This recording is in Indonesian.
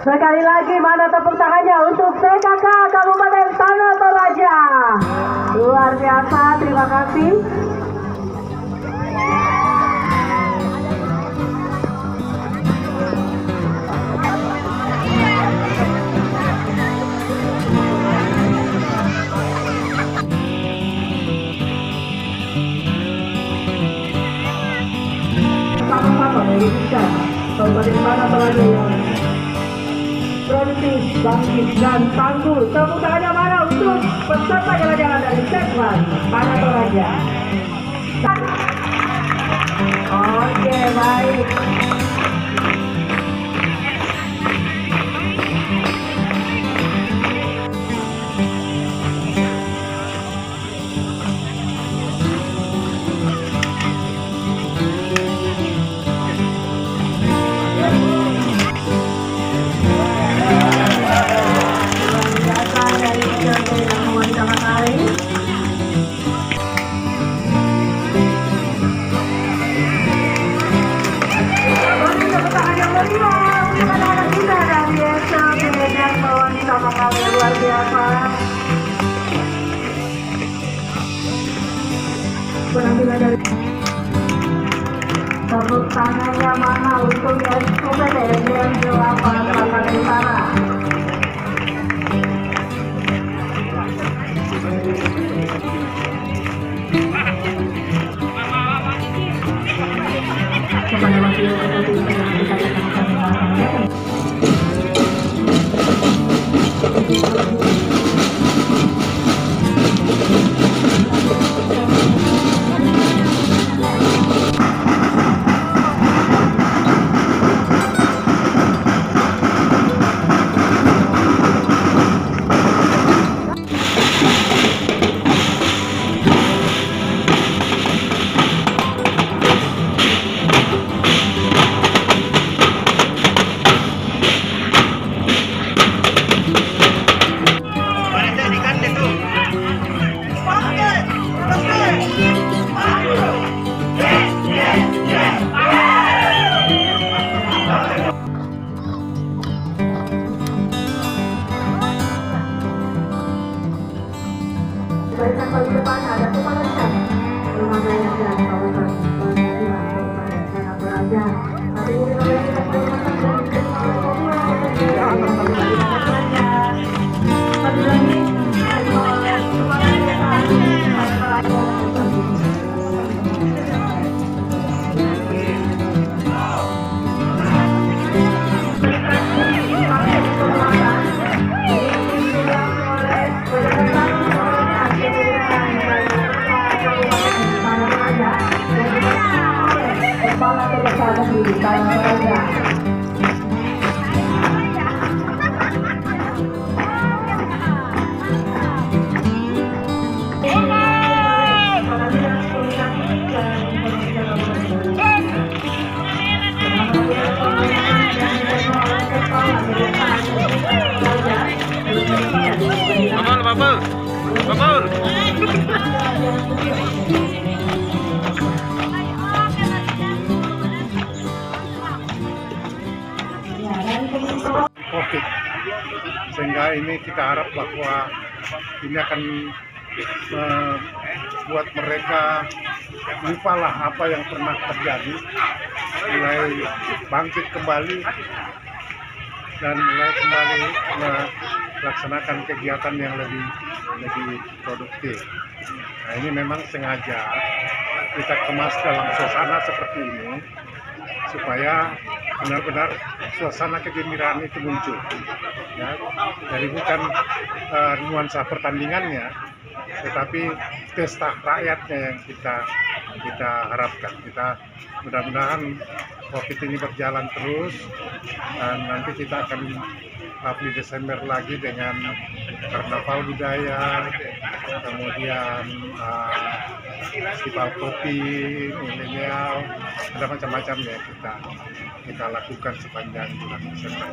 Sekali lagi mana tepuk tangannya untuk PKK Kabupaten Tanah Toraja. Luar biasa, terima kasih. Sama-sama mewujudkan Kabupaten Tanah Toraja yang produktif, bangkit, dan tangguh. Tepuk tangannya mana untuk peserta jalan-jalan dari Sekman Tanah Toraja. Oke, baik. Luar biasa. Penampilan dari tepuk tangannya mana untuk SUPT SDM 8 Selatan Utara. Kepada wakil ketua yang dikatakan barisan di depan ada kepala desa rumah daya dan kawasan Tanah Toraja. Tapi ini namanya kita masak dan diterima oleh satu lagi diterima oleh kepala desa. Bapak. COVID, sehingga ini kita harap bahwa ini akan membuat mereka lupalah apa yang pernah terjadi, mulai bangkit kembali dan mulai kembali melaksanakan kegiatan yang lebih produktif. Nah, ini memang sengaja kita kemas dalam suasana seperti ini supaya benar-benar suasana kegembiraan itu muncul, ya, dari bukan nuansa pertandingannya, tetapi pesta rakyatnya yang kita harapkan. Kita mudah-mudahan COVID ini berjalan terus, dan nanti kita akan di Desember lagi dengan karnaval budaya, kemudian festival kopi milenial, ada macam-macam ya kita lakukan sepanjang bulan Desember.